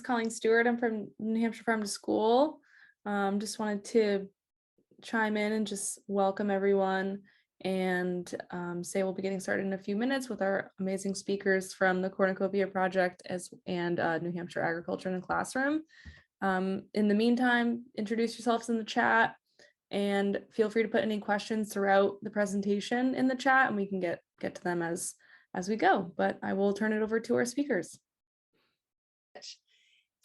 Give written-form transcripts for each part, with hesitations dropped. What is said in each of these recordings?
Colleen Stewart. I'm from New Hampshire Farm to School. Just wanted to chime in and just welcome everyone and say we'll be getting started in a few minutes with our amazing speakers from the Cornucopia Project and New Hampshire Agriculture in the Classroom. In the meantime, introduce yourselves in the chat and feel free to put any questions throughout the presentation in the chat and we can get to them as we go. But I will turn it over to our speakers.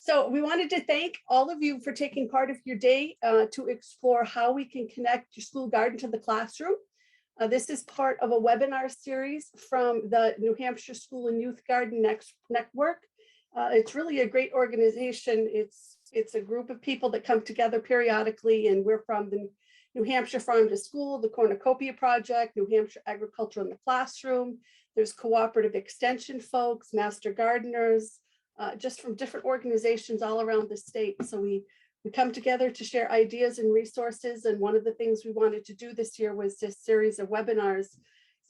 So we wanted to thank all of you for taking part of your day to explore how we can connect your school garden to the classroom. This is part of a webinar series from the New Hampshire School and Youth Garden Network. It's really a great organization. It's a group of people that come together periodically, and we're from the New Hampshire Farm to School, the Cornucopia Project, New Hampshire Agriculture in the Classroom. There's cooperative extension folks, master gardeners, just from different organizations all around the state. So we come together to share ideas and resources. And one of the things we wanted to do this year was this series of webinars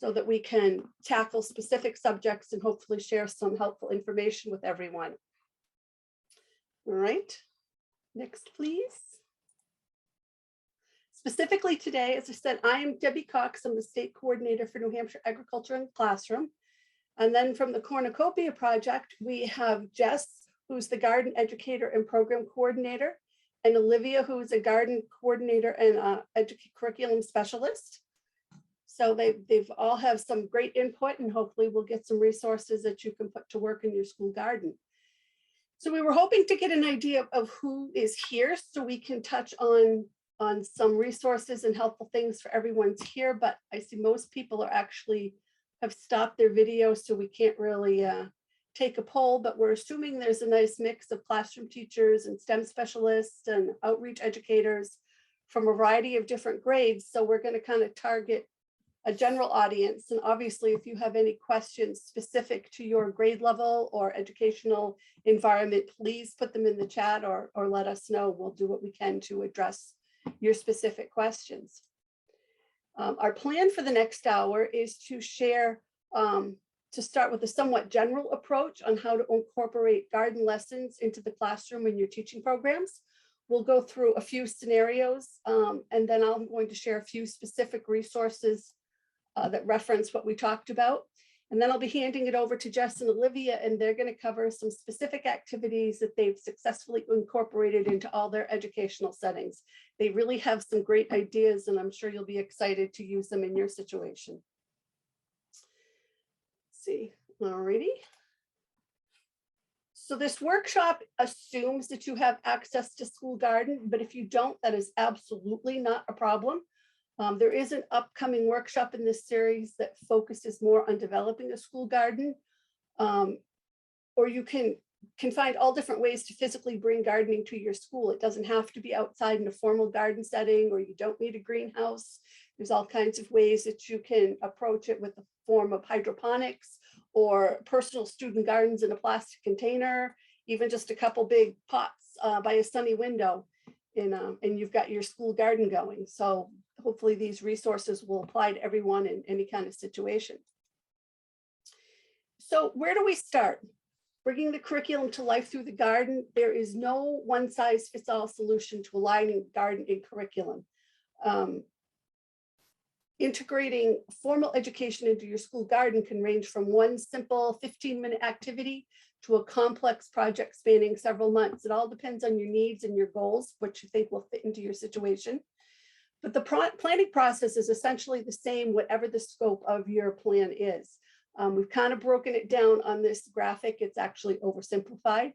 so that we can tackle specific subjects and hopefully share some helpful information with everyone. All right, next, please. Specifically today, as I said, I am Debbi Cox. I'm the state coordinator for New Hampshire Agriculture in the Classroom. And then from the Cornucopia Project, we have Jess, who's the garden educator and program coordinator, and Olivia, who's a garden coordinator and curriculum specialist. So they've all have some great input, and hopefully we'll get some resources that you can put to work in your school garden. So we were hoping to get an idea of who is here so we can touch on some resources and helpful things for everyone's here, but I see most people are actually have stopped their video, so we can't really take a poll, but we're assuming there's a nice mix of classroom teachers and STEM specialists and outreach educators from a variety of different grades. So we're going to kind of target a general audience. And obviously, if you have any questions specific to your grade level or educational environment, please put them in the chat or let us know. We'll do what we can to address your specific questions. Our plan for the next hour is to share, to start with a somewhat general approach on how to incorporate garden lessons into the classroom in your teaching programs. We'll go through a few scenarios, and then I'm going to share a few specific resources that reference what we talked about. And then I'll be handing it over to Jess and Olivia, and they're going to cover some specific activities that they've successfully incorporated into all their educational settings. They really have some great ideas, and I'm sure you'll be excited to use them in your situation. Let's see, alrighty. So this workshop assumes that you have access to school garden, but if you don't, that is absolutely not a problem. There is an upcoming workshop in this series that focuses more on developing a school garden, or you can find all different ways to physically bring gardening to your school. It doesn't have to be outside in a formal garden setting, or you don't need a greenhouse. There's all kinds of ways that you can approach it with a form of hydroponics or personal student gardens in a plastic container, even just a couple big pots by a sunny window, and you've got your school garden going. So hopefully these resources will apply to everyone in any kind of situation. So where do we start? Bringing the curriculum to life through the garden. There is no one size fits all solution to aligning garden and curriculum. Integrating formal education into your school garden can range from one simple 15-minute activity to a complex project spanning several months. It all depends on your needs and your goals, what you think will fit into your situation. But the planning process is essentially the same, whatever the scope of your plan is. We've kind of broken it down on this graphic. It's actually oversimplified,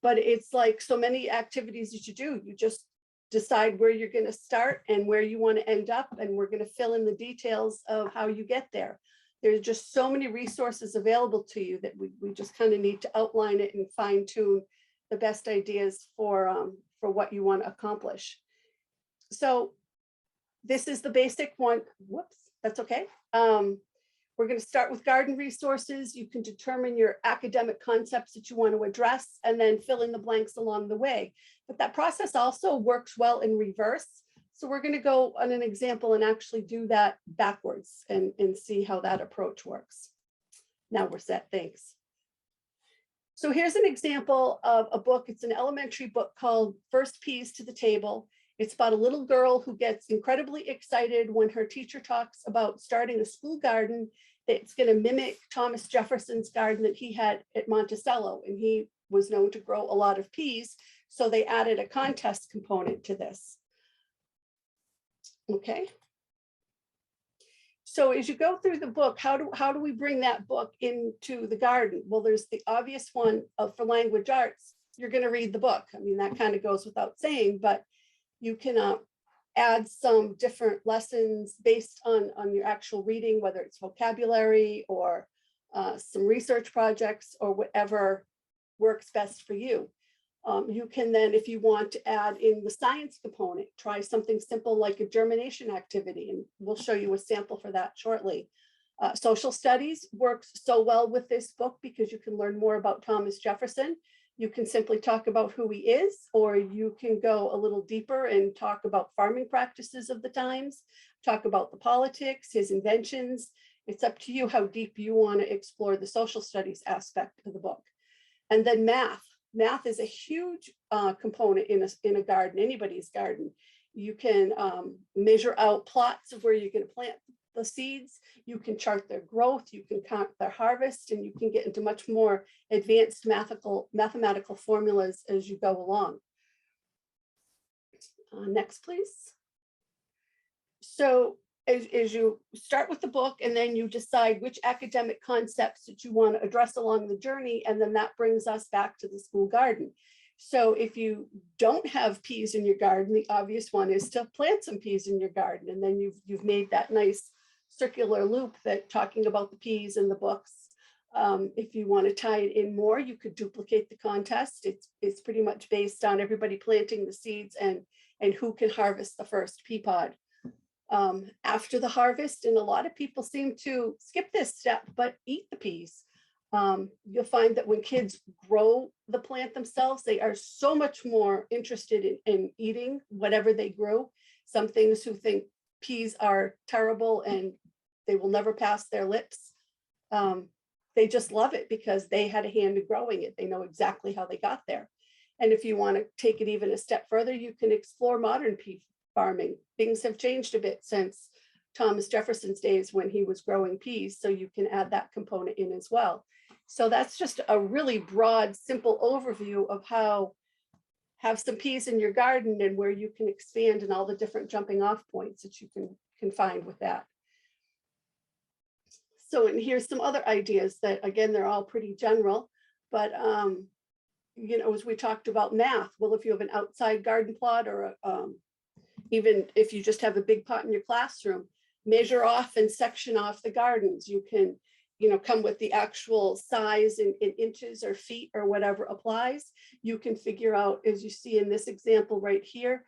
but it's like so many activities that you do. You just decide where you're going to start and where you want to end up, and we're going to fill in the details of how you get there. There's just so many resources available to you that we just kind of need to outline it and fine tune the best ideas for what you want to accomplish. So this is the basic one. Whoops, that's okay. We're going to start with garden resources. You can determine your academic concepts that you want to address and then fill in the blanks along the way. But that process also works well in reverse. So we're going to go on an example and actually do that backwards and see how that approach works. Now we're set. Thanks. So here's an example of a book. It's an elementary book called First Peas to the Table. It's about a little girl who gets incredibly excited when her teacher talks about starting a school garden that's going to mimic Thomas Jefferson's garden that he had at Monticello. And he was known to grow a lot of peas. So they added a contest component to this. Okay. So as you go through the book, how do we bring that book into the garden? Well, there's the obvious one for language arts. You're going to read the book. I mean, that kind of goes without saying, but you can add some different lessons based on your actual reading, whether it's vocabulary or some research projects or whatever works best for you. You can then, if you want to add in the science component, try something simple like a germination activity, and we'll show you a sample for that shortly. Social studies works so well with this book because you can learn more about Thomas Jefferson. You can simply talk about who he is, or you can go a little deeper and talk about farming practices of the times, talk about the politics, his inventions. It's up to you how deep you want to explore the social studies aspect of the book. And then math. Math is a huge component in a garden, anybody's garden. You can measure out plots of where you're going to plant the seeds. You can chart their growth. You can count their harvest, and you can get into much more advanced mathematical formulas as you go along. Next, please. So as you start with the book, and then you decide which academic concepts that you want to address along the journey, and then that brings us back to the school garden. So if you don't have peas in your garden, the obvious one is to plant some peas in your garden, and then you've made that nice circular loop that talking about the peas in the books. If you want to tie it in more, you could duplicate the contest. It's pretty much based on everybody planting the seeds and who can harvest the first pea pod. After the harvest, and a lot of people seem to skip this step, but eat the peas. You'll find that when kids grow the plant themselves, they are so much more interested in eating whatever they grow. Some things who think peas are terrible and they will never pass their lips, they just love it because they had a hand in growing it. They know exactly how they got there. And if you want to take it even a step further, you can explore modern pea farming. Things have changed a bit since Thomas Jefferson's days when he was growing peas, so you can add that component in as well. So that's just a really broad, simple overview of how have some peas in your garden and where you can expand and all the different jumping off points that you can find with that. So, and here's some other ideas that, again, they're all pretty general, but you know, as we talked about math, well, if you have an outside garden plot or even if you just have a big pot in your classroom, measure off and section off the gardens. You can, you know, come with the actual size in inches or feet or whatever applies. You can figure out, as you see in this example right here,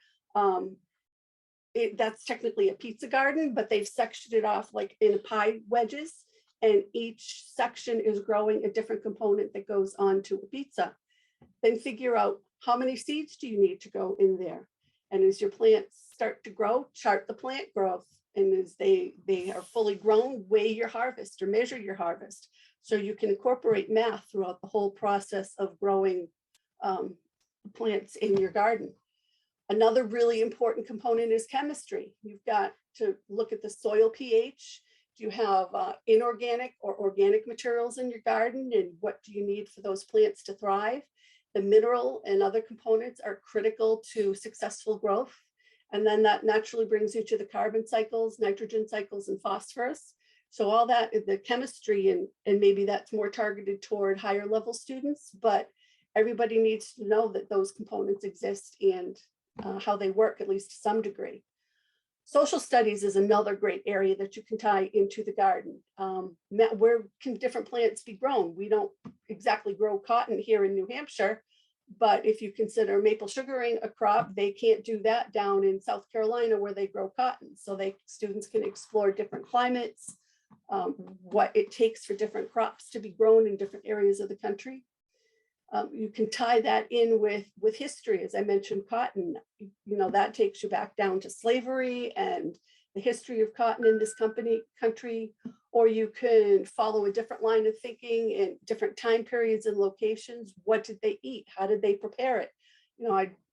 that's technically a pizza garden, but they've sectioned it off like in pie wedges, and each section is growing a different component that goes onto a pizza. Then figure out how many seeds do you need to go in there. And as your plants start to grow, chart the plant growth. And as they are fully grown, weigh your harvest or measure your harvest. So you can incorporate math throughout the whole process of growing plants in your garden. Another really important component is chemistry. You've got to look at the soil pH. Do you have inorganic or organic materials in your garden? And what do you need for those plants to thrive? The mineral and other components are critical to successful growth. And then that naturally brings you to the carbon cycles, nitrogen cycles, and phosphorus. So all that is the chemistry, and maybe that's more targeted toward higher level students, but everybody needs to know that those components exist and how they work, at least to some degree. Social studies is another great area that you can tie into the garden. Where can different plants be grown? We don't exactly grow cotton here in New Hampshire, but if you consider maple sugaring a crop, they can't do that down in South Carolina where they grow cotton. So students can explore different climates, what it takes for different crops to be grown in different areas of the country. You can tie that in with history. As I mentioned, cotton, that takes you back down to slavery and the history of cotton in this country, or you can follow a different line of thinking in different time periods and locations. What did they eat? How did they prepare it?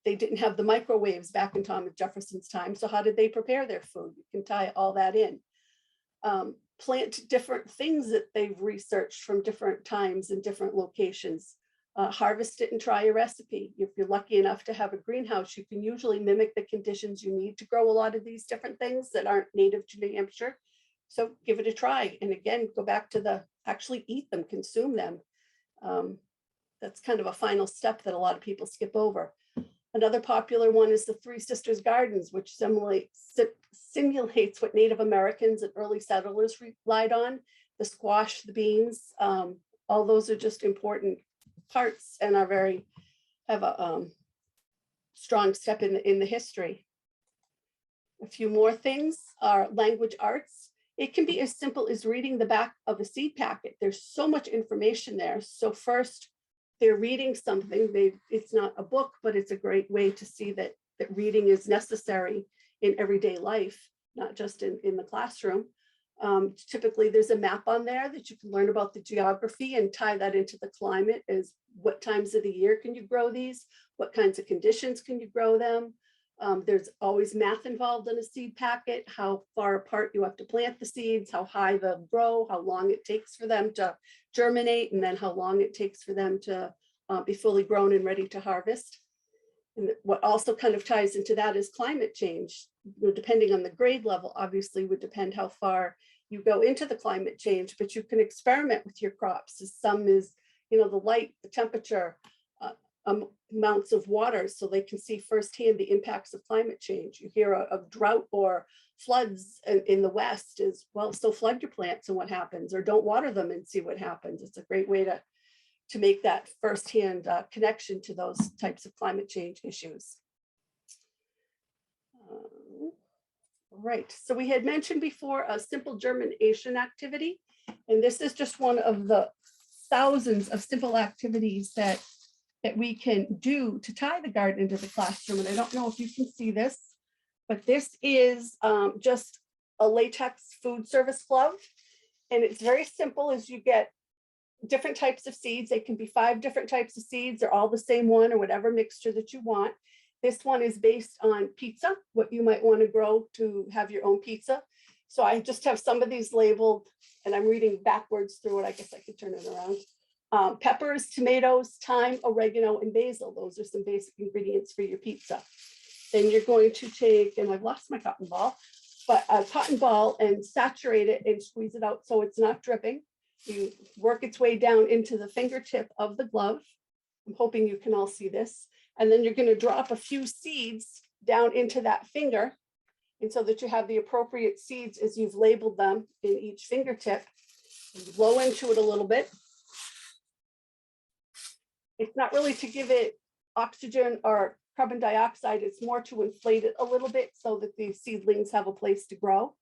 They didn't have the microwaves back in Thomas Jefferson's time, so how did they prepare their food? You can tie all that in. Plant different things that they've researched from different times and different locations. Harvest it and try a recipe. If you're lucky enough to have a greenhouse, you can usually mimic the conditions you need to grow a lot of these different things that aren't native to New Hampshire. So give it a try. And again, go back to actually eat them, consume them. That's kind of a final step that a lot of people skip over. Another popular one is the Three Sisters Gardens, which simulates what Native Americans and early settlers relied on. The squash, the beans, all those are just important parts and have a strong step in the history. A few more things are language arts. It can be as simple as reading the back of a seed packet. There's so much information there. So first, they're reading something. It's not a book, but it's a great way to see that reading is necessary in everyday life, not just in the classroom. Typically, there's a map on there that you can learn about the geography and tie that into the climate as what times of the year can you grow these? What kinds of conditions can you grow them? There's always math involved in a seed packet, how far apart you have to plant the seeds, how high they'll grow, how long it takes for them to germinate, and then how long it takes for them to be fully grown and ready to harvest. And what also kind of ties into that is climate change. Depending on the grade level, obviously would depend how far you go into the climate change, but you can experiment with your crops. Some is, the light, the temperature, amounts of water, so they can see firsthand the impacts of climate change. You hear of drought or floods in the West is, well, so flood your plants and what happens, or don't water them and see what happens. It's a great way to make that firsthand connection to those types of climate change issues. Right, so we had mentioned before a simple germination activity, and this is just one of the thousands of simple activities that we can do to tie the garden into the classroom. And I don't know if you can see this, but this is just a latex food service glove. And it's very simple. As you get different types of seeds, they can be 5 different types of seeds or all the same one or whatever mixture that you want. This one is based on pizza, what you might want to grow to have your own pizza. So I just have some of these labeled, and I'm reading backwards through it. I guess I could turn it around. Peppers, tomatoes, thyme, oregano, and basil. Those are some basic ingredients for your pizza. Then you're going to take, and I've lost my cotton ball, but a cotton ball and saturate it and squeeze it out so it's not dripping. You work its way down into the fingertip of the glove. I'm hoping you can all see this. And then you're going to drop a few seeds down into that finger, and so that you have the appropriate seeds as you've labeled them in each fingertip. And blow into it a little bit. It's not really to give it oxygen or carbon dioxide, it's more to inflate it a little bit so that the seedlings have a place to grow.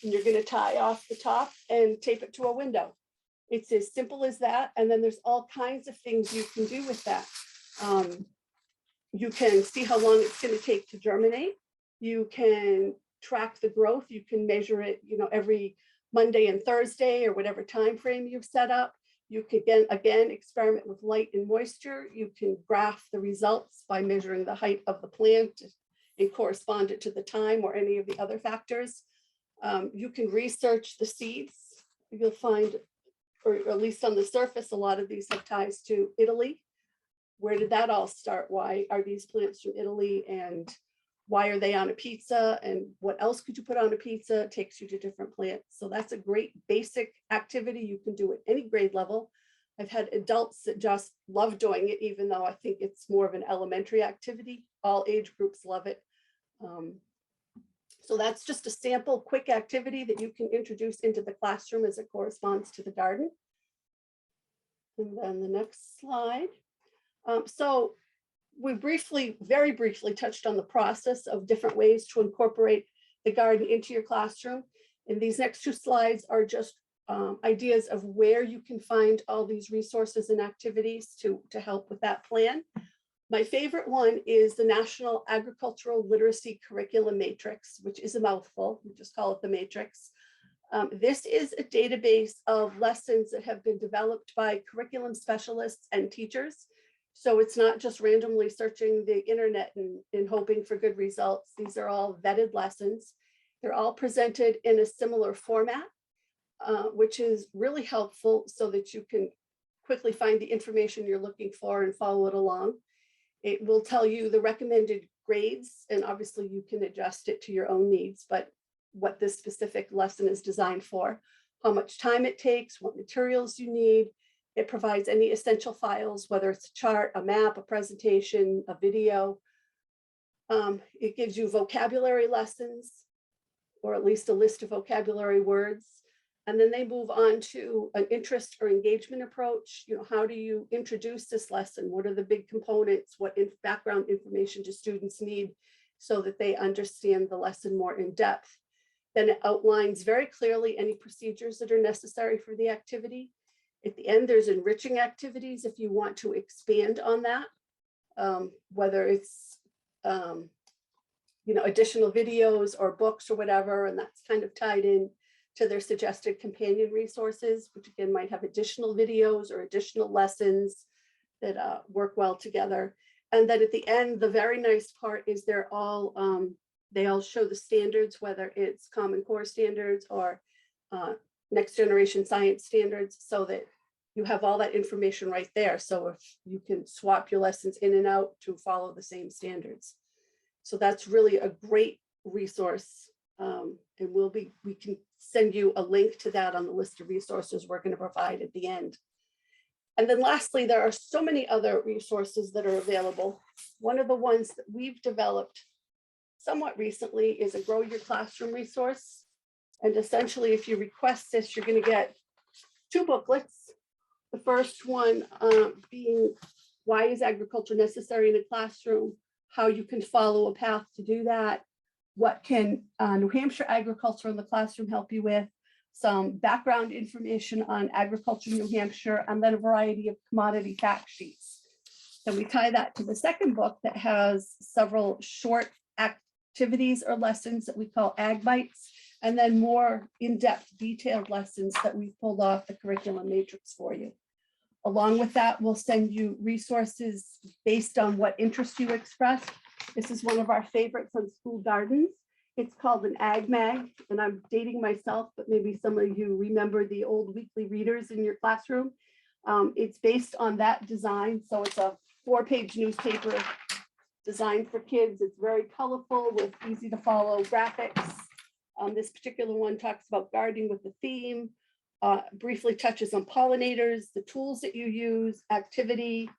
And you're going to tie off the top and tape it to a window. It's as simple as that. And then there's all kinds of things you can do with that. You can see how long it's going to take to germinate. You can track the growth. You can measure it, every Monday and Thursday or whatever time frame you've set up. You can again experiment with light and moisture. You can graph the results by measuring the height of the plant and correspond it to the time or any of the other factors. You can research the seeds. You'll find, or at least on the surface, a lot of these have ties to Italy. Where did that all start? Why are these plants from Italy, and why are they on a pizza, and what else could you put on a pizza? It takes you to different plants. So that's a great basic activity you can do at any grade level. I've had adults that just love doing it, even though I think it's more of an elementary activity. All age groups love it. So that's just a sample quick activity that you can introduce into the classroom as it corresponds to the garden. And then the next slide. So we very briefly touched on the process of different ways to incorporate the garden into your classroom. And these next 2 slides are just ideas of where you can find all these resources and activities to help with that plan. My favorite one is the National Agricultural Literacy Curriculum Matrix, which is a mouthful. We just call it the Matrix. This is a database of lessons that have been developed by curriculum specialists and teachers. So it's not just randomly searching the internet and hoping for good results. These are all vetted lessons. They're all presented in a similar format, which is really helpful so that you can quickly find the information you're looking for and follow it along. It will tell you the recommended grades, and obviously you can adjust it to your own needs, but what this specific lesson is designed for, how much time it takes, what materials you need. It provides any essential files, whether it's a chart, a map, a presentation, a video. It gives you vocabulary lessons, or at least a list of vocabulary words. And then they move on to an interest or engagement approach. You know, how do you introduce this lesson? What are the big components? What background information do students need so that they understand the lesson more in depth? Then it outlines very clearly any procedures that are necessary for the activity. At the end, there's enriching activities if you want to expand on that, whether it's additional videos or books or whatever, and that's kind of tied in to their suggested companion resources, which again might have additional videos or additional lessons that work well together. And then at the end, the very nice part is they all show the standards, whether it's Common Core standards or next generation science standards, so that you have all that information right there. So if you can swap your lessons in and out to follow the same standards. So that's really a great resource. And we can send you a link to that on the list of resources we're going to provide at the end. And then lastly, there are so many other resources that are available. One of the ones that we've developed somewhat recently is a Grow Your Classroom resource. And essentially, if you request this, you're going to get 2 booklets. The first one being why is agriculture necessary in a classroom, how you can follow a path to do that, what can New Hampshire agriculture in the classroom help you with, some background information on agriculture in New Hampshire, and then a variety of commodity fact sheets. Then we tie that to the second book that has several short activities or lessons that we call Ag Bites, and then more in-depth detailed lessons that we've pulled off the curriculum matrix for you. Along with that, we'll send you resources based on what interest you express. This is one of our favorites on school gardens. It's called an Ag Mag, and I'm dating myself, but maybe some of you remember the old weekly readers in your classroom. It's based on that design. So it's a 4-page newspaper designed for kids. It's very colorful with easy to follow graphics. This particular one talks about gardening with the theme, briefly touches on pollinators, the tools that you use, activity,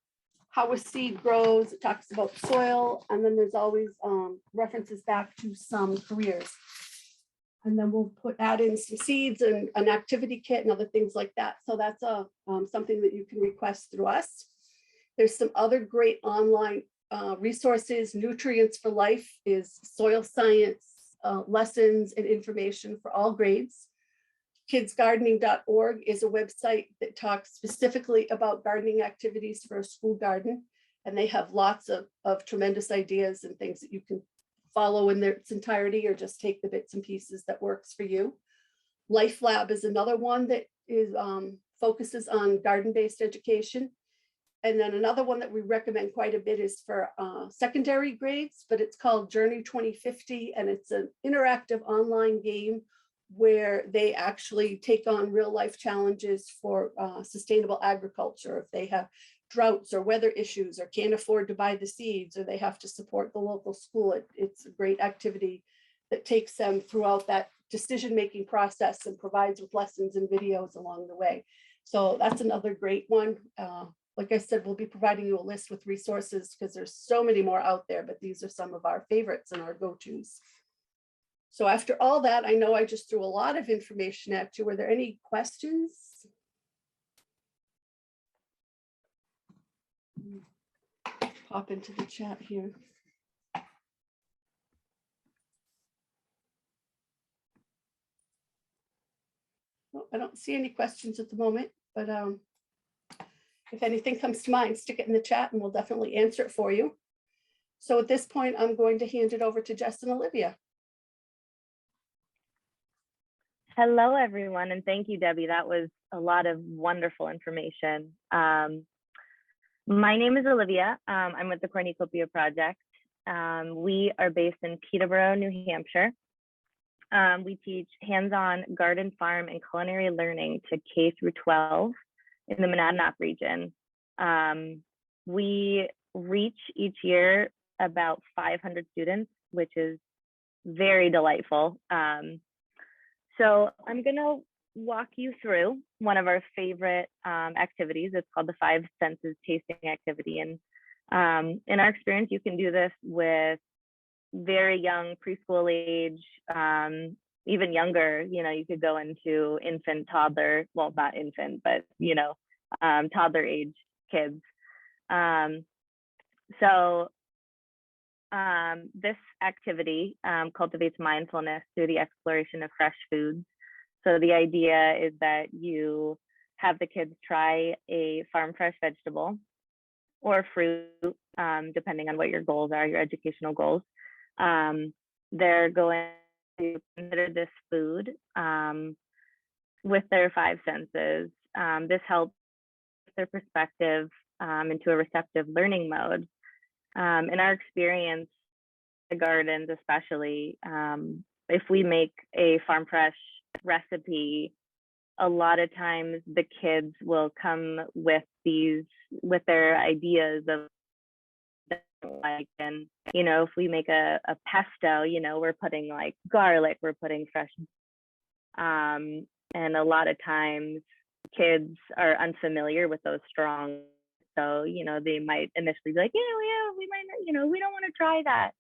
how a seed grows. It talks about soil, and then there's always references back to some careers. And then we'll add in some seeds and an activity kit and other things like that. So that's something that you can request through us. There's some other great online resources. Nutrients for Life is soil science lessons and information for all grades. Kidsgardening.org is a website that talks specifically about gardening activities for a school garden. And they have lots of tremendous ideas and things that you can follow in its entirety or just take the bits and pieces that works for you. Life Lab is another one that is focuses on garden-based education. And then another one that we recommend quite a bit is for secondary grades, but it's called Journey 2050. And it's an interactive online game where they actually take on real life challenges for sustainable agriculture. If they have droughts or weather issues or can't afford to buy the seeds, or they have to support the local school, it's a great activity that takes them throughout that decision-making process and provides with lessons and videos along the way. So that's another great one. Like I said, we'll be providing you a list with resources because there's so many more out there, but these are some of our favorites and our go-tos. So after all that, I know I just threw a lot of information at you. Were there any questions? Pop into the chat here. Oh, I don't see any questions at the moment, but if anything comes to mind, stick it in the chat and we'll definitely answer it for you. So at this point, I'm going to hand it over to Jess and Olivia. Hello, everyone, and thank you, Debbie. That was a lot of wonderful information. My name is Olivia. I'm with the Cornucopia Project. We are based in Peterborough, New Hampshire. We teach hands-on garden, farm, and culinary learning to K through 12 in the Monadnock region. We reach each year about 500 students, which is very delightful. So I'm gonna walk you through one of our favorite activities. It's called the 5 Senses Tasting Activity. And in our experience, you can do this with very young preschool age, even younger. You could go into infant, toddler, well, not infant, but toddler age kids. This activity cultivates mindfulness through the exploration of fresh foods. So the idea is that you have the kids try a farm fresh vegetable or fruit, depending on what your goals are, your educational goals. They're going to consider this food with their 5 senses. This helps their perspective into a receptive learning mode. In our experience, the gardens especially, if we make a farm fresh recipe, a lot of times the kids will come with their ideas of like, and if we make a pesto, we're putting like garlic, we're putting fresh, and a lot of times kids are unfamiliar with those strong. So, they might initially be like, yeah, we might not, we don't want to try that.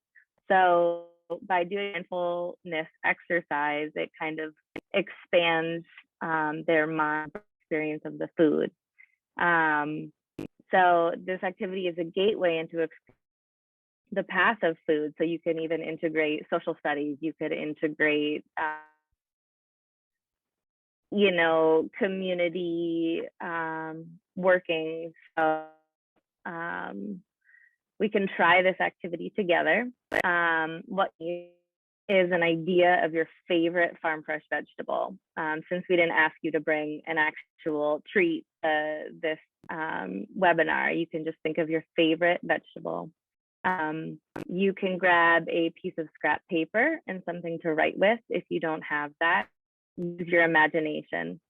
So by doing mindfulness exercise, it kind of expands their mind experience of the food. So this activity is a gateway into the path of food. So you can even integrate social studies. You could integrate, community working. So we can try this activity together. What is an idea of your favorite farm fresh vegetable? Since we didn't ask you to bring an actual treat this webinar, you can just think of your favorite vegetable. You can grab a piece of scrap paper and something to write with. If you don't have that, use your imagination.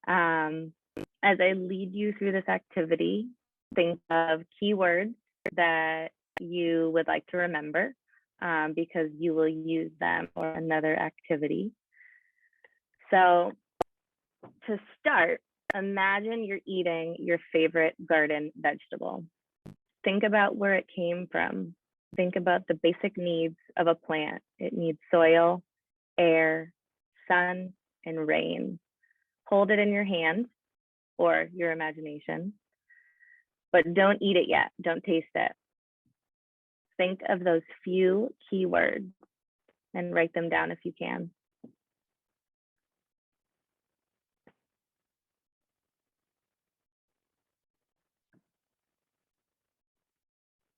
As I lead you through this activity, think of keywords that you would like to remember because you will use them for another activity. So to start, imagine you're eating your favorite garden vegetable. Think about where it came from. Think about the basic needs of a plant. It needs soil, air, sun, and rain. Hold it in your hand or your imagination, but don't eat it yet. Don't taste it. Think of those few keywords and write them down if you can.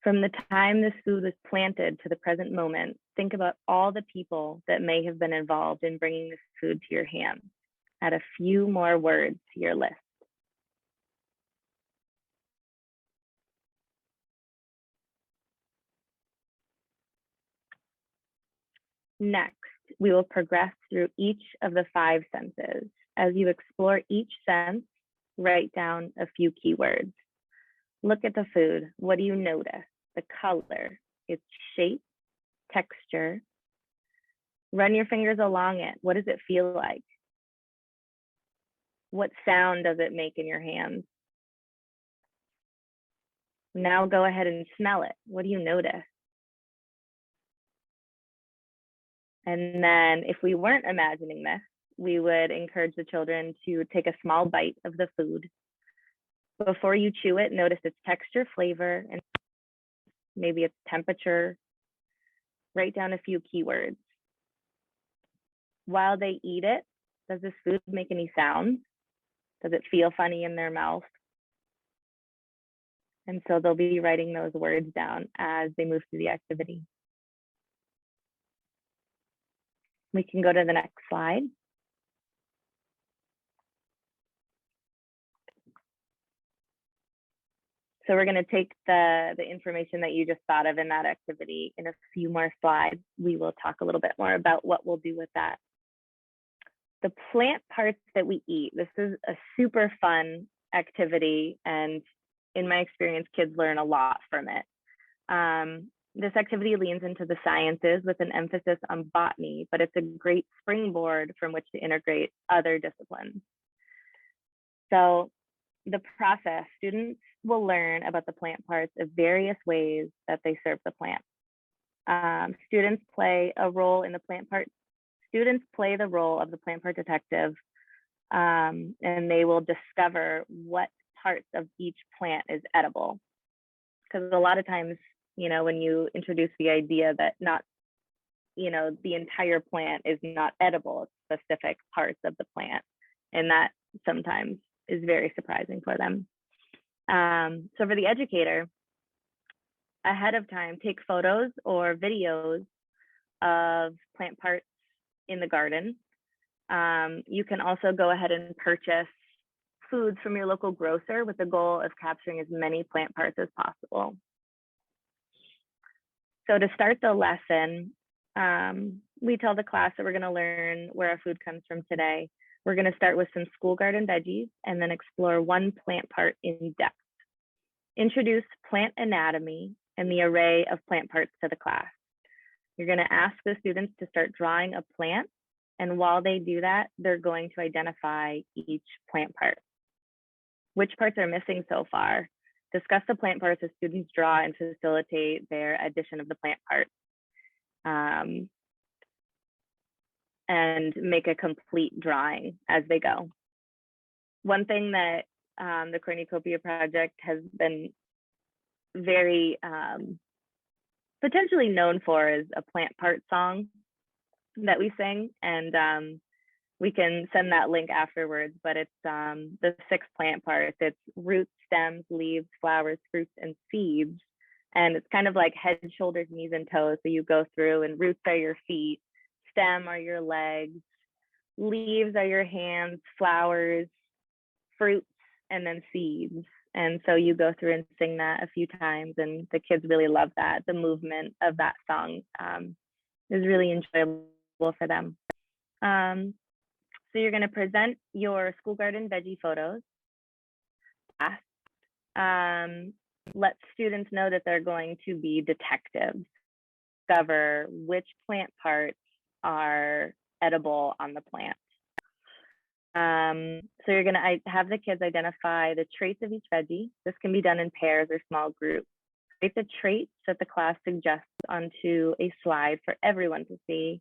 From the time this food was planted to the present moment, think about all the people that may have been involved in bringing this food to your hands. Add a few more words to your list. Next, we will progress through each of the 5 senses. As you explore each sense, write down a few keywords. Look at the food. What do you notice? The color, its shape, texture. Run your fingers along it. What does it feel like? What sound does it make in your hands? Now go ahead and smell it. What do you notice? And then if we weren't imagining this, we would encourage the children to take a small bite of the food. Before you chew it, notice its texture, flavor, and maybe its temperature. Write down a few keywords. While they eat it, Does this food make any sounds? Does it feel funny in their mouth? And so they'll be writing those words down as they move through the activity. We can go to the next slide. So we're going to take the information that you just thought of in that activity. In a few more slides, we will talk a little bit more about what we'll do with that. The plant parts that we eat, this is a super fun activity, and in my experience, kids learn a lot from it. This activity leans into the sciences with an emphasis on botany, but it's a great springboard from which to integrate other disciplines. So the process, students will learn about the plant parts of various ways that they serve the plant. Students play a role in the plant part. Students play the role of the plant part detective, and they will discover what parts of each plant is edible. Because a lot of times, when you introduce the idea that not, the entire plant is not edible, it's specific parts of the plant, and that sometimes is very surprising for them. So for the educator, ahead of time, take photos or videos of plant parts in the garden. You can also go ahead and purchase foods from your local grocer with the goal of capturing as many plant parts as possible. So to start the lesson, we tell the class that we're going to learn where our food comes from today. We're going to start with some school garden veggies and then explore one plant part in depth. Introduce plant anatomy and the array of plant parts to the class. You're going to ask the students to start drawing a plant, and while they do that, they're going to identify each plant part. Which parts are missing so far? Discuss the plant parts as students draw and facilitate their addition of the plant parts. And make a complete drawing as they go. One thing that the Cornucopia Project has been very potentially known for is a plant part song that we sing, and we can send that link afterwards, but it's the 6 plant parts. It's roots, stems, leaves, flowers, fruits, and seeds. And it's kind of like head, shoulders, knees, and toes. So you go through, and roots are your feet, stem are your legs, leaves are your hands, flowers, fruits, and then seeds. And so you go through and sing that a few times, and the kids really love that. The movement of that song is really enjoyable for them. So you're going to present your school garden veggie photos. Let students know that they're going to be detectives, discover which plant parts are edible on the plant. So you're going to have the kids identify the traits of each veggie. This can be done in pairs or small groups. Write the traits that the class suggests onto a slide for everyone to see.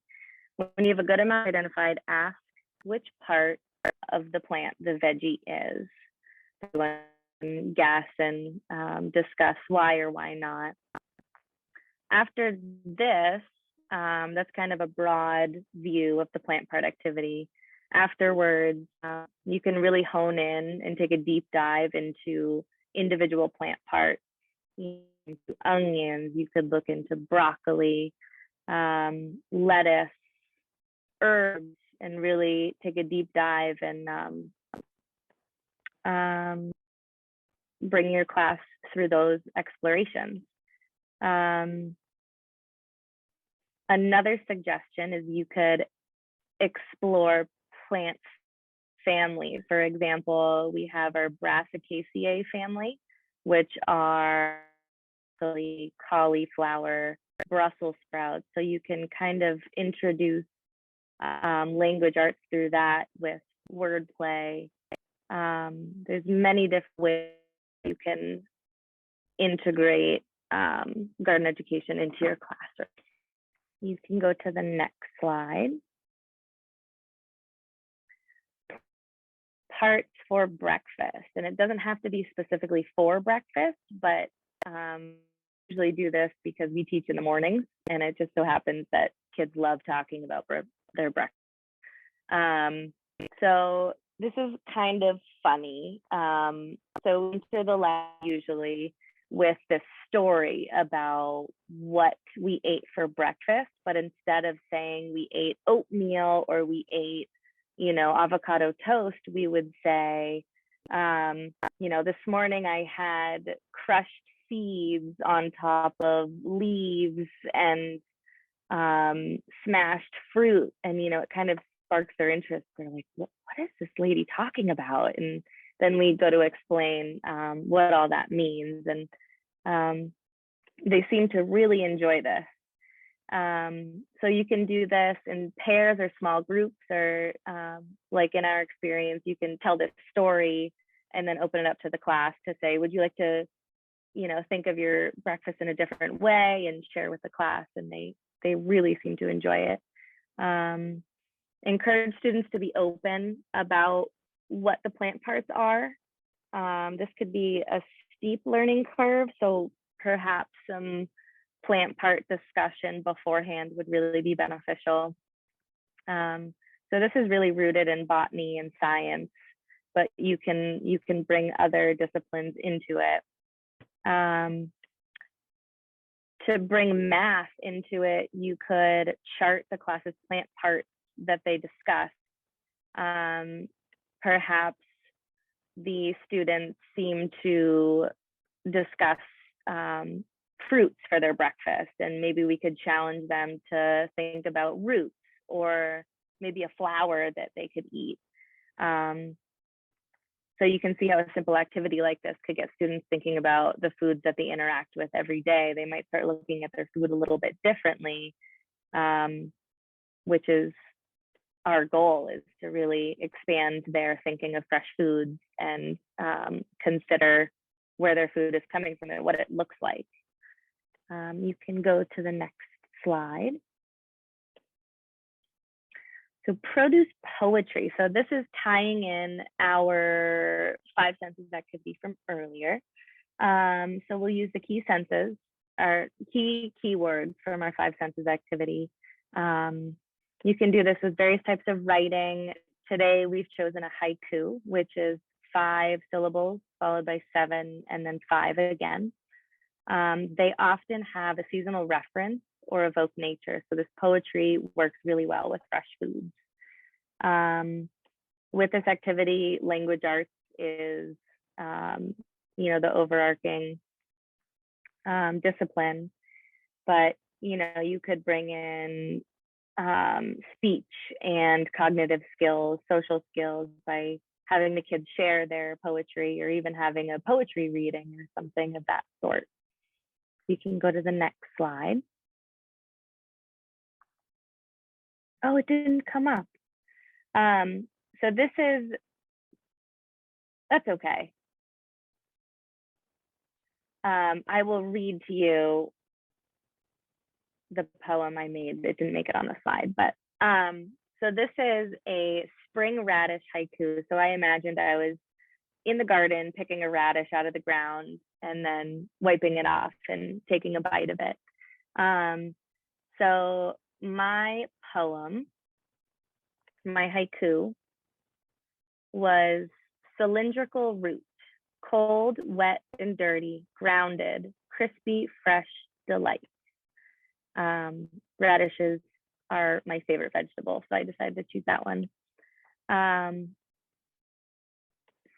When you have a good amount identified, ask which part of the plant the veggie is. Guess and discuss why or why not. After this, that's kind of a broad view of the plant part activity. Afterwards, you can really hone in and take a deep dive into individual plant parts. Onions, you could look into broccoli, lettuce, herbs, and really take a deep dive and bring your class through those explorations. Another suggestion is you could explore plant families. For example, we have our Brassicaceae family, which are cauliflower, Brussels sprouts. So you can kind of introduce language arts through that with wordplay. There's many different ways you can integrate garden education into your classroom. You can go to the next slide. Parts for breakfast, and it doesn't have to be specifically for breakfast, but usually do this because we teach in the mornings, and it just so happens that kids love talking about their breakfast. So this is kind of funny. So we enter the lab usually with this story about what we ate for breakfast, but instead of saying we ate oatmeal or we ate, avocado toast, we would say, this morning I had crushed seeds on top of leaves and smashed fruit. And, it kind of sparks their interest. They're like, what is this lady talking about? And then we go to explain what all that means. And they seem to really enjoy this. So you can do this in pairs or small groups, or like in our experience, you can tell this story and then open it up to the class to say, would you like to, think of your breakfast in a different way and share with the class? And they really seem to enjoy it. Encourage students to be open about what the plant parts are. This could be a steep learning curve, so perhaps some plant part discussion beforehand would really be beneficial. So this is really rooted in botany and science, but you can bring other disciplines into it. To bring math into it, you could chart the class's plant parts that they discuss. Perhaps the students seem to discuss fruits for their breakfast, and maybe we could challenge them to think about roots or maybe a flower that they could eat. So you can see how a simple activity like this could get students thinking about the foods that they interact with every day. They might start looking at their food a little bit differently, which is our goal, is to really expand their thinking of fresh foods and consider where their food is coming from and what it looks like. You can go to the next slide. So produce poetry. So this is tying in our 5 senses activity from earlier. So we'll use the key senses, our keywords from our 5 senses activity. You can do this with various types of writing. Today we've chosen a haiku, which is 5 syllables followed by 7 and then 5 again. They often have a seasonal reference or evoke nature. So this poetry works really well with fresh foods. With this activity, language arts is, the overarching discipline, but, you could bring in speech and cognitive skills, social skills by having the kids share their poetry, or even having a poetry reading or something of that sort. You can go to the next slide. Oh, it didn't come up. So that's okay. I will read to you the poem I made. It didn't make it on the slide, but so this is a spring radish haiku. So I imagined I was in the garden picking a radish out of the ground and then wiping it off and taking a bite of it. So my poem, my haiku, was cylindrical root, cold, wet, and dirty, grounded, crispy, fresh delight. Radishes are my favorite vegetable, so I decided to choose that one.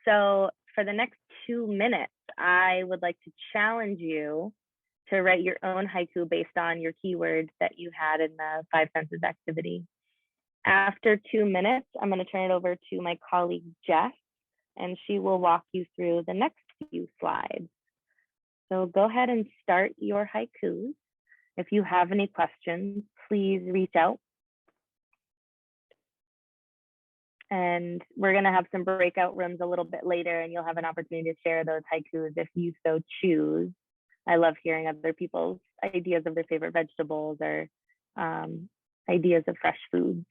So for the next 2 minutes, I would like to challenge you to write your own haiku based on your keywords that you had in the 5 senses activity. After 2 minutes, I'm going to turn it over to my colleague, Jess, and she will walk you through the next few slides. So go ahead and start your haikus. If you have any questions, please reach out. And we're going to have some breakout rooms a little bit later, and you'll have an opportunity to share those haikus if you so choose. I love hearing other people's ideas of their favorite vegetables or ideas of fresh foods.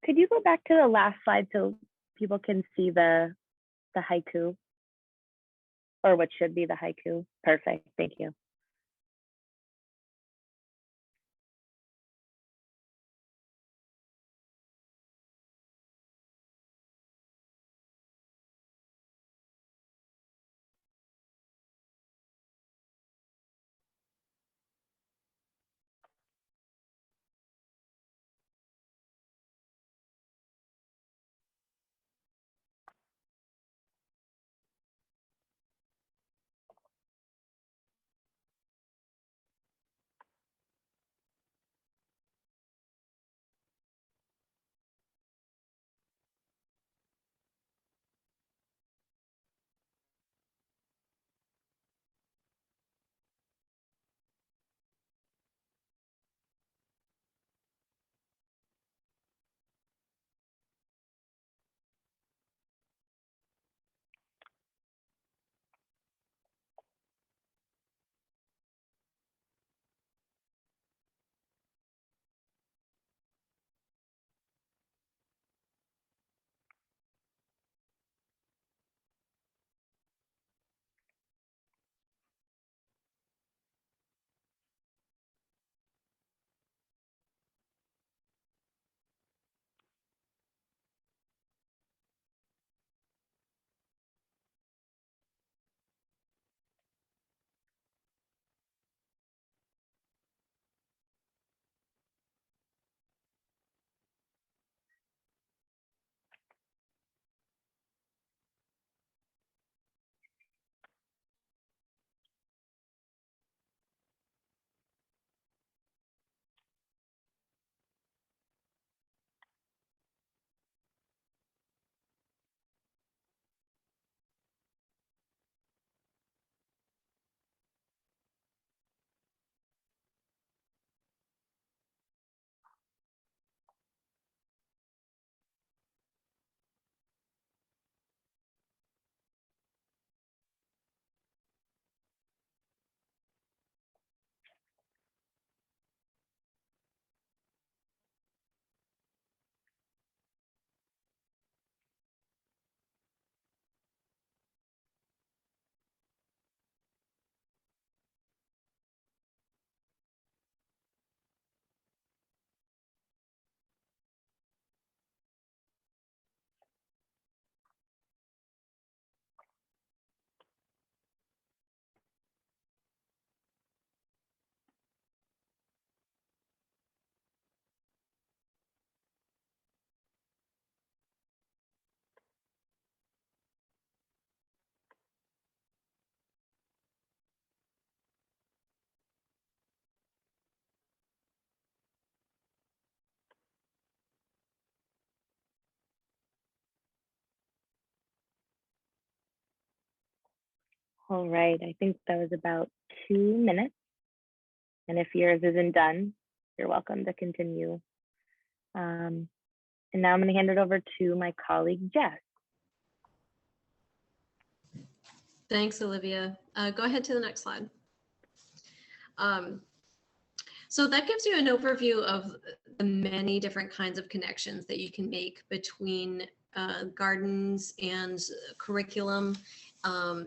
Could you go back to the last slide so people can see the haiku, or what should be the haiku? Perfect, thank you. All right, I think that was about 2 minutes. And if yours isn't done, you're welcome to continue. And now I'm going to hand it over to my colleague, Jess. Thanks, Olivia. Go ahead to the next slide. So that gives you an overview of the many different kinds of connections that you can make between gardens and curriculum,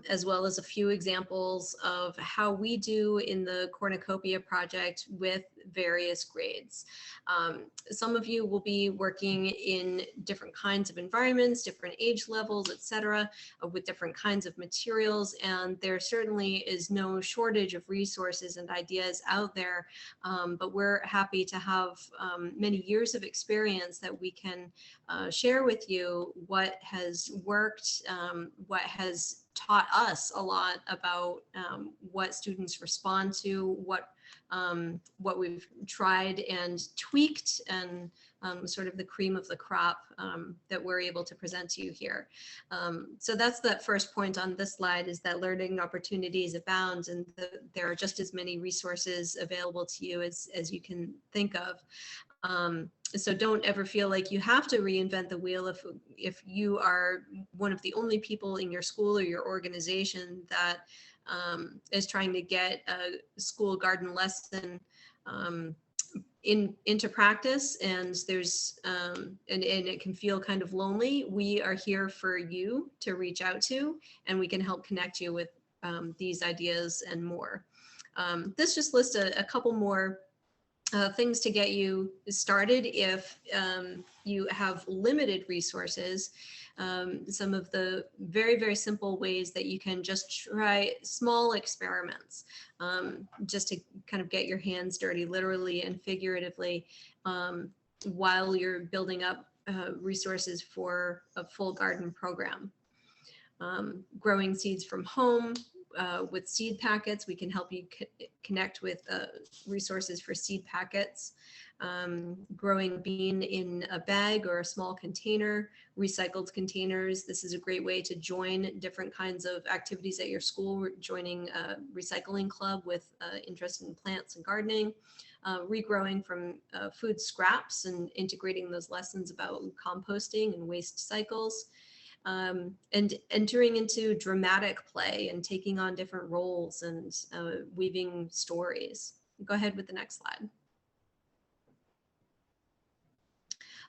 as well as a few examples of how we do in the Cornucopia Project with various grades. Some of you will be working in different kinds of environments, different age levels, etc., with different kinds of materials, and there certainly is no shortage of resources and ideas out there, but we're happy to have many years of experience that we can share with you what has worked, what has taught us a lot about what students respond to, what we've tried and tweaked, and sort of the cream of the crop that we're able to present to you here. So that's that first point on this slide, is that learning opportunities abound, and there are just as many resources available to you as you can think of. So don't ever feel like you have to reinvent the wheel if you are one of the only people in your school or your organization that is trying to get a school garden lesson into practice, and there's and it can feel kind of lonely, we are here for you to reach out to, and we can help connect you with these ideas and more. This just lists a couple more things to get you started if you have limited resources. Some of the very, very simple ways that you can just try small experiments, just to kind of get your hands dirty, literally and figuratively, while you're building up resources for a full garden program. Growing seeds from home. With seed packets, we can help you connect with resources for seed packets. Growing bean in a bag or a small container, recycled containers. This is a great way to join different kinds of activities at your school, joining a recycling club with interest in plants and gardening. Regrowing from food scraps and integrating those lessons about composting and waste cycles. And entering into dramatic play and taking on different roles and weaving stories. Go ahead with the next slide.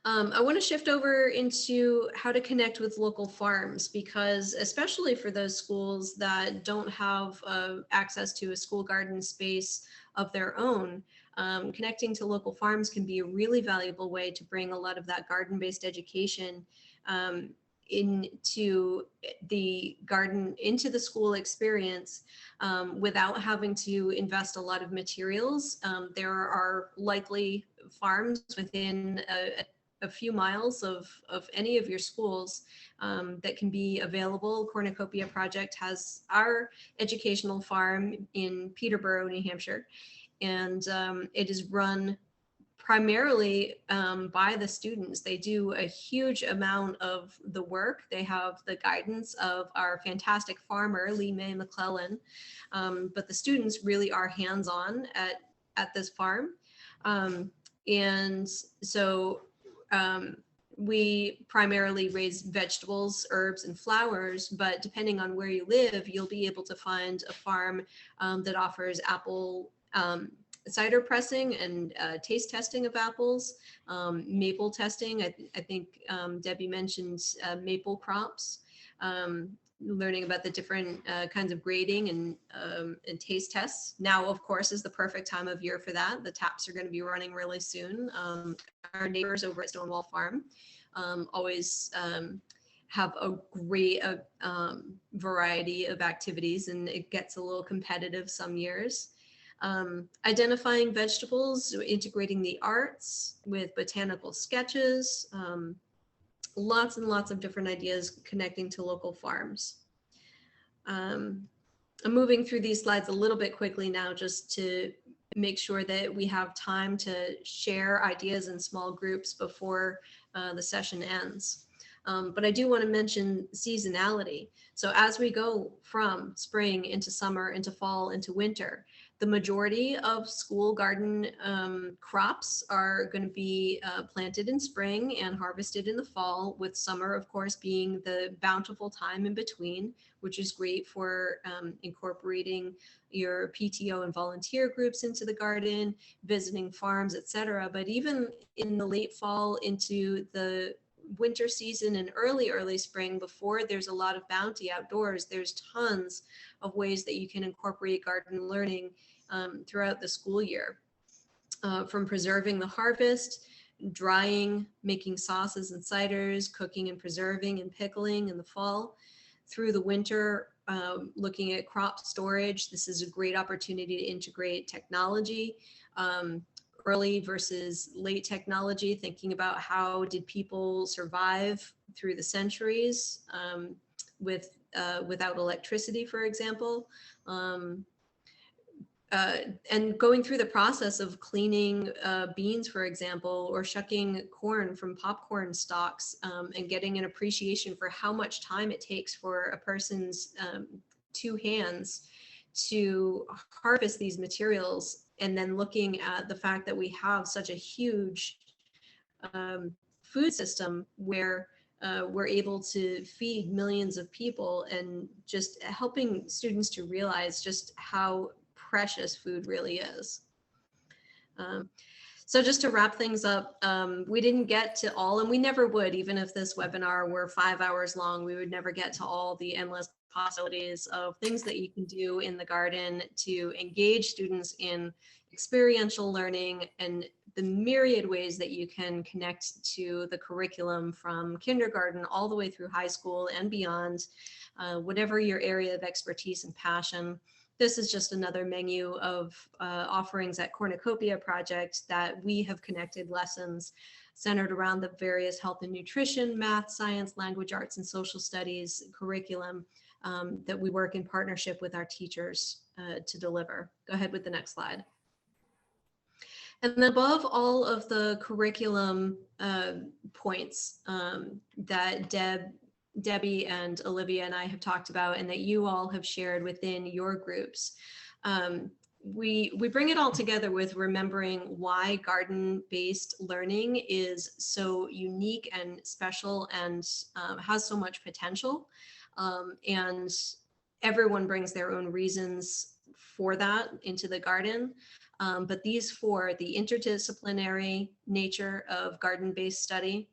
I want to shift over into how to connect with local farms, because especially for those schools that don't have access to a school garden space of their own, connecting to local farms can be a really valuable way to bring a lot of that garden-based education into the garden, into the school experience, without having to invest a lot of materials. There are likely farms within a few miles of any of your schools that can be available. Cornucopia Project has our educational farm in Peterborough, New Hampshire, and it is run primarily by the students. They do a huge amount of the work. They have the guidance of our fantastic farmer, Lee May McClellan, but the students really are hands-on at this farm. And so we primarily raise vegetables, herbs, and flowers, but depending on where you live, you'll be able to find a farm that offers apple cider pressing and taste testing of apples, maple testing. I think Debbie mentioned maple crops, learning about the different kinds of grading and taste tests. Now, of course, is the perfect time of year for that. The taps are going to be running really soon. Our neighbors over at Stonewall Farm always have a great variety of activities, and it gets a little competitive some years. Identifying vegetables, integrating the arts with botanical sketches, lots and lots of different ideas connecting to local farms. I'm moving through these slides a little bit quickly now, just to make sure that we have time to share ideas in small groups before the session ends. But I do want to mention seasonality. So as we go from spring into summer, into fall, into winter, the majority of school garden crops are going to be planted in spring and harvested in the fall, with summer, of course, being the bountiful time in between, which is great for incorporating your PTO and volunteer groups into the garden, visiting farms, etc. But even in the late fall into the winter season and early spring, before there's a lot of bounty outdoors, there's tons of ways that you can incorporate garden learning throughout the school year, from preserving the harvest, drying, making sauces and ciders, cooking and preserving and pickling in the fall, through the winter, looking at crop storage. This is a great opportunity to integrate technology, early versus late technology, thinking about how did people survive through the centuries without electricity, for example. And going through the process of cleaning beans, for example, or shucking corn from popcorn stalks, and getting an appreciation for how much time it takes for a person's two hands to harvest these materials, and then looking at the fact that we have such a huge food system where we're able to feed millions of people, and just helping students to realize just how precious food really is. So just to wrap things up, we didn't get to all, and we never would, even if this webinar were 5 hours long, we would never get to all the endless possibilities of things that you can do in the garden to engage students in experiential learning and the myriad ways that you can connect to the curriculum from kindergarten all the way through high school and beyond, whatever your area of expertise and passion. This is just another menu of offerings at Cornucopia Project that we have connected lessons centered around the various health and nutrition, math, science, language arts, and social studies curriculum that we work in partnership with our teachers to deliver. Go ahead with the next slide. And then above all of the curriculum points that Debbie and Olivia and I have talked about and that you all have shared within your groups, we bring it all together with remembering why garden-based learning is so unique and special and has so much potential. And everyone brings their own reasons for that into the garden. But these four, the interdisciplinary nature of garden-based study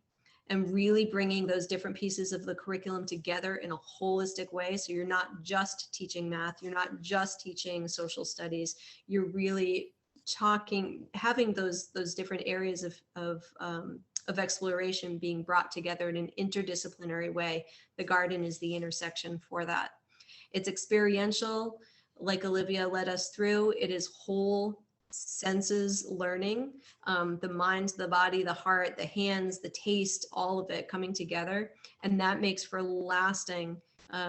and really bringing those different pieces of the curriculum together in a holistic way. So you're not just teaching math, you're not just teaching social studies, you're really having those different areas of exploration being brought together in an interdisciplinary way. The garden is the intersection for that. It's experiential, like Olivia led us through. It is whole senses learning, the mind, the body, the heart, the hands, the taste, all of it coming together. And that makes for lasting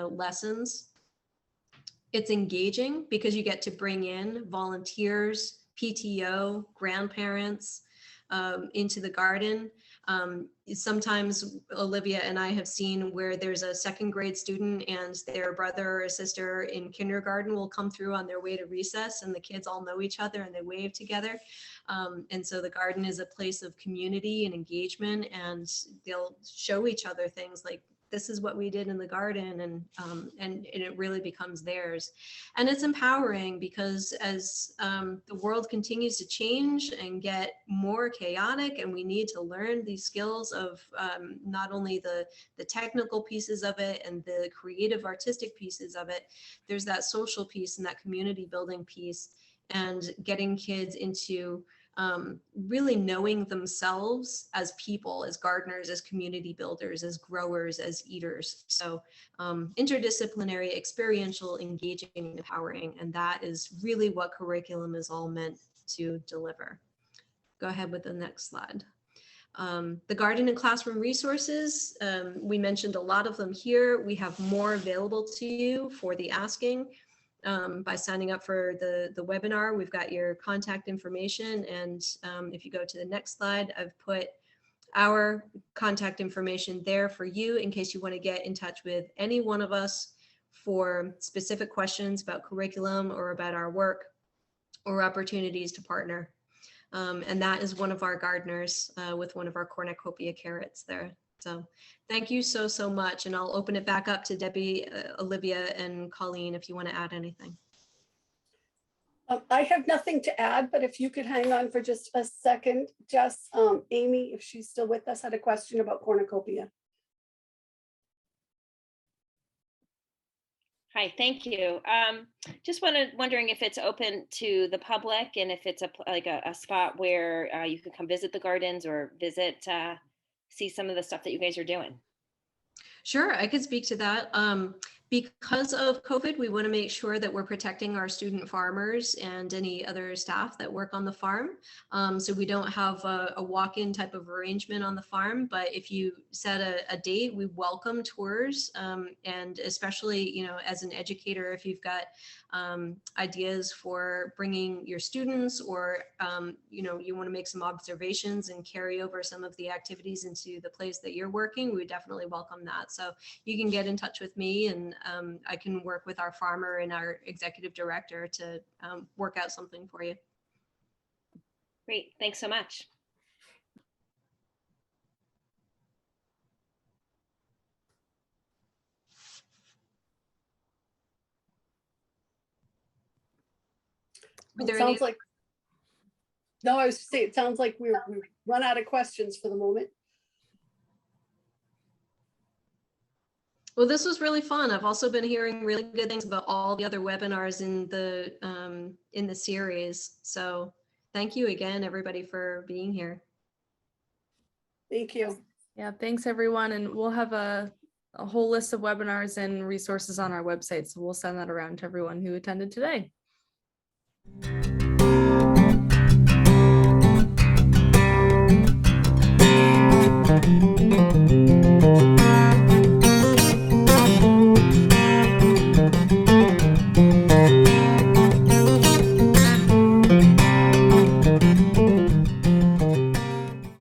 lessons. It's engaging because you get to bring in volunteers, PTO, grandparents into the garden. Sometimes Olivia and I have seen where there's a second grade student and their brother or sister in kindergarten will come through on their way to recess, and the kids all know each other and they wave together. And so the garden is a place of community and engagement, and they'll show each other things like, this is what we did in the garden, and it really becomes theirs. And it's empowering because as the world continues to change and get more chaotic, and we need to learn these skills of not only the technical pieces of it and the creative artistic pieces of it, there's that social piece and that community building piece, and getting kids into really knowing themselves as people, as gardeners, as community builders, as growers, as eaters. So interdisciplinary, experiential, engaging, and empowering. And that is really what curriculum is all meant to deliver. Go ahead with the next slide. The garden and classroom resources, we mentioned a lot of them here. We have more available to you for the asking. By signing up for the webinar. We've got your contact information, and if you go to the next slide, I've put our contact information there for you in case you want to get in touch with any one of us for specific questions about curriculum or about our work or opportunities to partner. And that is one of our gardeners with one of our cornucopia carrots there. So thank you so much. And I'll open it back up to Debbie, Olivia, and Colleen if you want to add anything. I have nothing to add, but if you could hang on for just a second, Jess, Amy, if she's still with us, had a question about cornucopia. Hi, thank you. Just wondering if it's open to the public and if it's a spot where you can come visit the gardens or visit, see some of the stuff that you guys are doing. Sure, I could speak to that. Because of COVID, we want to make sure that we're protecting our student farmers and any other staff that work on the farm. So we don't have a walk-in type of arrangement on the farm, but if you set a date, we welcome tours. And especially, you know, as an educator, if you've got ideas for bringing your students or, you know, you want to make some observations and carry over some of the activities into the place that you're working, we definitely welcome that. So you can get in touch with me, and I can work with our farmer and our executive director to work out something for you. Great, thanks so much. It sounds like No, I was saying, it sounds like we've run out of questions for the moment. Well, this was really fun. I've also been hearing really good things about all the other webinars in the series. So thank you again, everybody, for being here. Thank you. Yeah, thanks everyone. And we'll have a whole list of webinars and resources on our website. So we'll send that around to everyone who attended today.